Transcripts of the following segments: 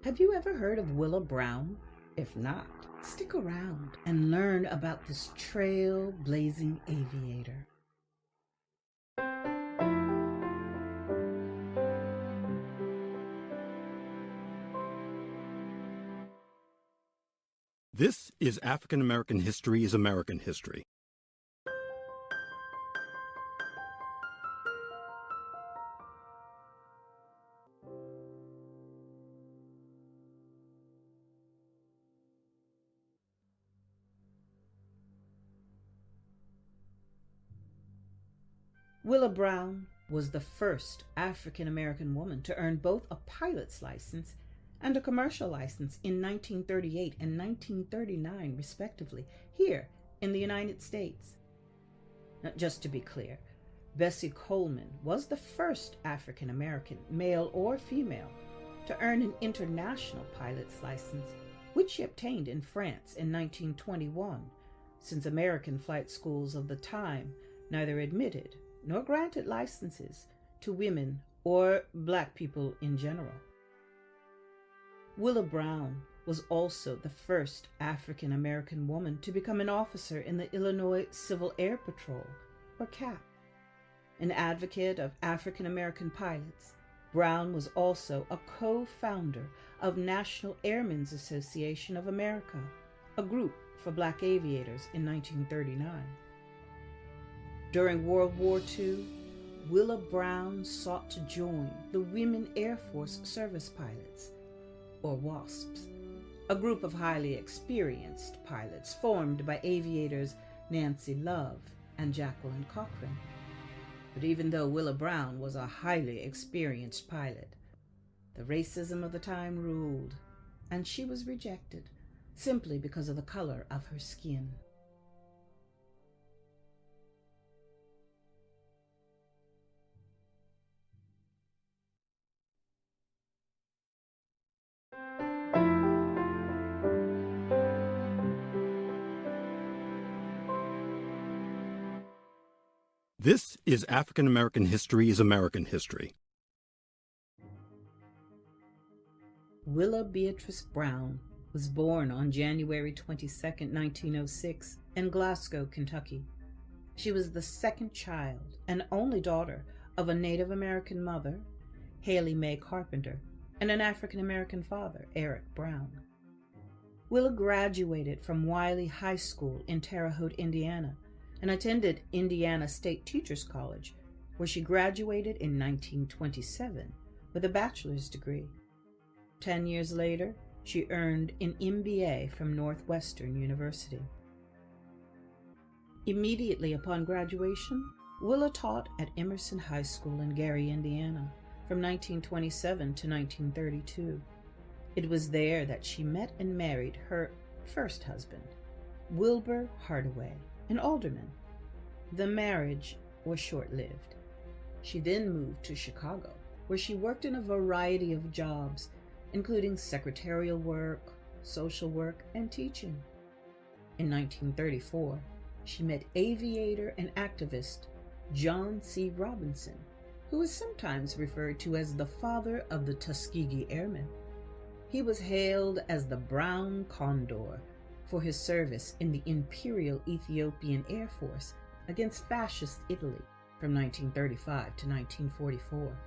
Have you ever heard of Willa Brown? If not, stick around and learn about this trailblazing aviator. This is African American History is American History. Willa Brown was the first African American woman to earn both a pilot's license and a commercial license in 1938 and 1939, respectively, here in the United States. Now, just to be clear, Bessie Coleman was the first African American, male or female, to earn an international pilot's license, which she obtained in France in 1921, since American flight schools of the time neither admitted nor granted licenses to women or Black people in general. Willa Brown was also the first African American woman to become an officer in the Illinois Civil Air Patrol, or CAP. An advocate of African American pilots, Brown was also a co-founder of National Airmen's Association of America, a group for Black aviators, in 1939. During World War II, Willa Brown sought to join the Women Air Force Service Pilots, or WASPs, a group of highly experienced pilots formed by aviators Nancy Love and Jacqueline Cochran. But even though Willa Brown was a highly experienced pilot, the racism of the time ruled, and she was rejected simply because of the color of her skin. This is African American History is American History. Willa Beatrice Brown was born on January 22, 1906, in Glasgow, Kentucky. She was the second child and only daughter of a Native American mother, Haley Mae Carpenter, and an African American father, Eric Brown. Willa graduated from Wiley High School in Terre Haute, Indiana, and attended Indiana State Teachers College, where she graduated in 1927 with a bachelor's degree. 10 years later, she earned an MBA from Northwestern University. Immediately upon graduation, Willa taught at Emerson High School in Gary, Indiana, from 1927 to 1932. It was there that she met and married her first husband, Wilbur Hardaway, an alderman. The marriage was short-lived. She then moved to Chicago, where she worked in a variety of jobs, including secretarial work, social work, and teaching. In 1934, she met aviator and activist John C. Robinson, who is sometimes referred to as the father of the Tuskegee Airmen. He was hailed as the Brown Condor for his service in the Imperial Ethiopian Air Force against fascist Italy from 1935 to 1944.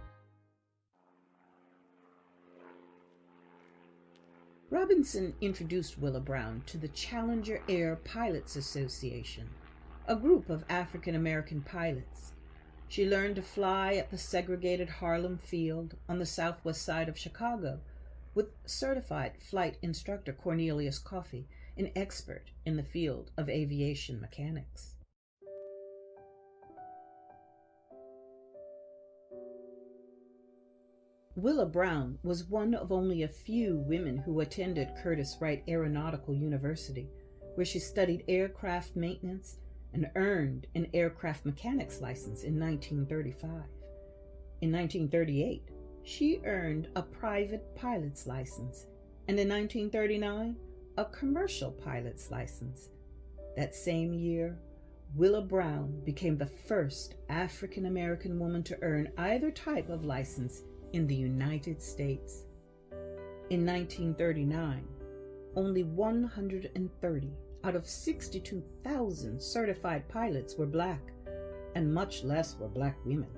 Robinson introduced Willa Brown to the Challenger Air Pilots Association, a group of African American pilots. She learned to fly at the segregated Harlem Field on the southwest side of Chicago with certified flight instructor Cornelius Coffey, an expert in the field of aviation mechanics. Willa Brown was one of only a few women who attended Curtis Wright Aeronautical University, where she studied aircraft maintenance and earned an aircraft mechanics license in 1935. In 1938, she earned a private pilot's license, and in 1939, a commercial pilot's license. That same year, Willa Brown became the first African American woman to earn either type of license in the United States. In 1939, only 130 out of 62,000 certified pilots were black, and much less were black women.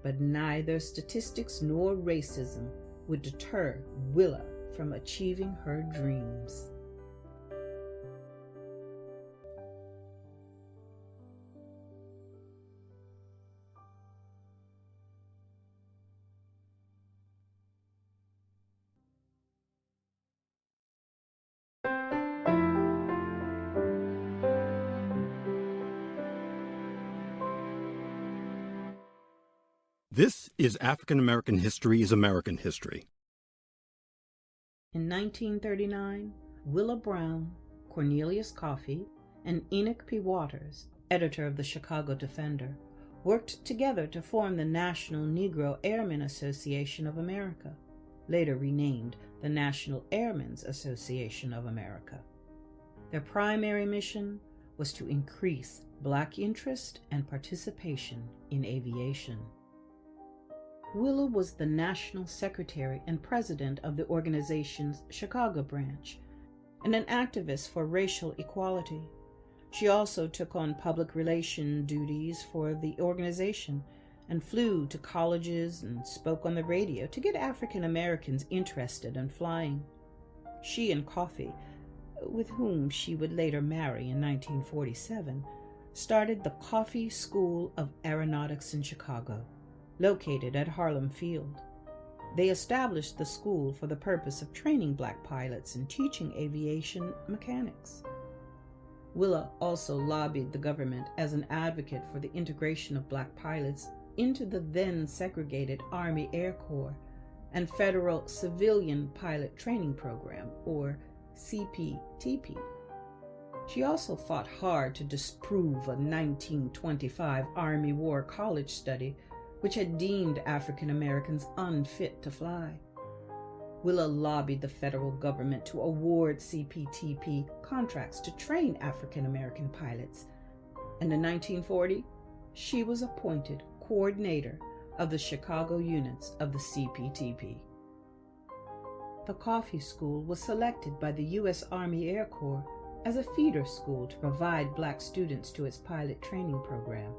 But neither statistics nor racism would deter Willa from achieving her dreams. This is African American History is American History. In 1939, Willa Brown, Cornelius Coffey, and Enoch P. Waters, editor of the Chicago Defender, worked together to form the National Negro Airmen Association of America, later renamed the National Airmen's Association of America. Their primary mission was to increase black interest and participation in aviation. Willa was the national secretary and president of the organization's Chicago branch, and an activist for racial equality. She also took on public relation duties for the organization and flew to colleges and spoke on the radio to get African Americans interested in flying. She and Coffey, with whom she would later marry in 1947, started the Coffey School of Aeronautics in Chicago, located at Harlem Field. They established the school for the purpose of training black pilots and teaching aviation mechanics. Willa also lobbied the government as an advocate for the integration of black pilots into the then segregated Army Air Corps and Federal Civilian Pilot Training Program, or CPTP. She also fought hard to disprove a 1925 Army War College study which had deemed African Americans unfit to fly. Willa lobbied the federal government to award CPTP contracts to train African American pilots, and in 1940, she was appointed coordinator of the Chicago units of the CPTP. The Coffey School was selected by the U.S. Army Air Corps as a feeder school to provide black students to its pilot training program.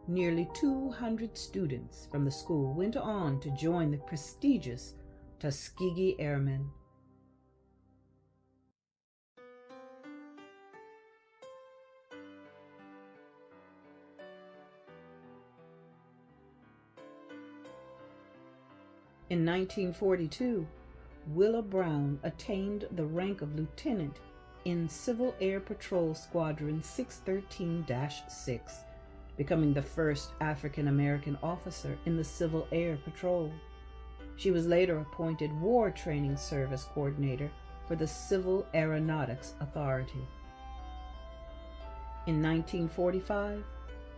Nearly 200 students from the school went on to join the prestigious Tuskegee Airmen. In 1942, Willa Brown attained the rank of lieutenant in Civil Air Patrol Squadron 613-6, becoming the first African American officer in the Civil Air Patrol. She was later appointed War Training Service Coordinator for the Civil Aeronautics Authority. In 1945,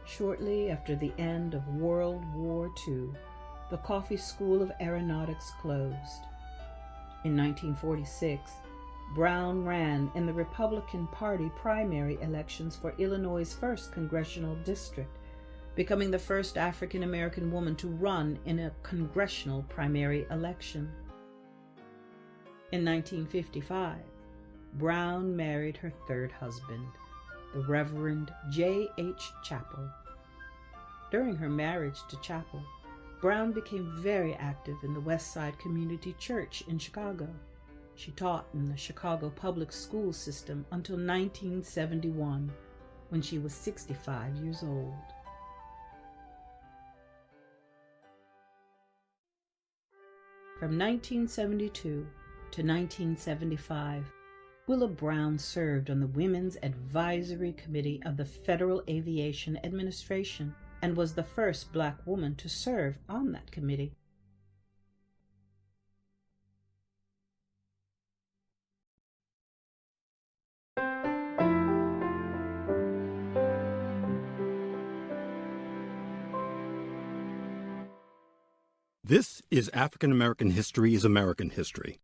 shortly after the end of World War II, the Coffey School of Aeronautics closed. In 1946, Brown ran in the Republican Party primary elections for Illinois' 1st Congressional District, becoming the first African American woman to run in a congressional primary election. In 1955, Brown married her third husband, the Reverend J.H. Chappell. During her marriage to Chappell, Brown became very active in the West Side Community Church in Chicago. She taught in the Chicago public school system until 1971, when she was 65 years old. From 1972 to 1975, Willa Brown served on the Women's Advisory Committee of the Federal Aviation Administration and was the first black woman to serve on that committee. This is African American History is American History.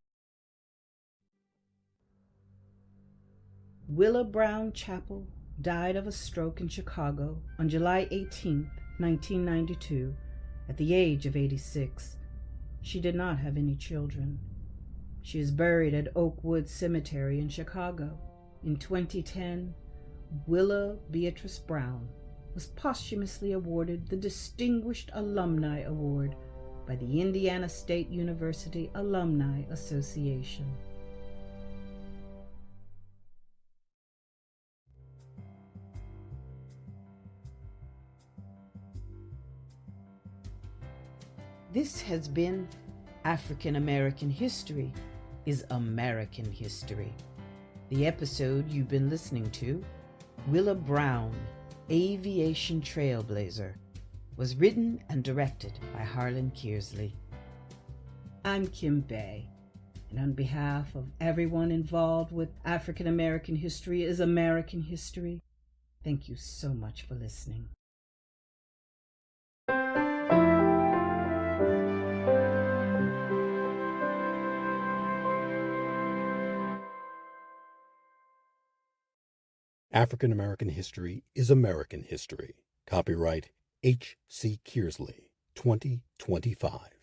Willa Brown Chappell died of a stroke in Chicago on July 18, 1992, at the age of 86. She did not have any children. She is buried at Oakwood Cemetery in Chicago. In 2010, Willa Brown was posthumously awarded the Distinguished Alumni Award by the Indiana State University Alumni Association. This has been African American History is American History. The episode you've been listening to, Willa Brown, Aviation Trailblazer, was written and directed by Harlan Kearsley. I'm Kim Bay, and on behalf of everyone involved with African American History is American History, thank you so much for listening. African American History is American History. Copyright H.C. Kearsley, 2025.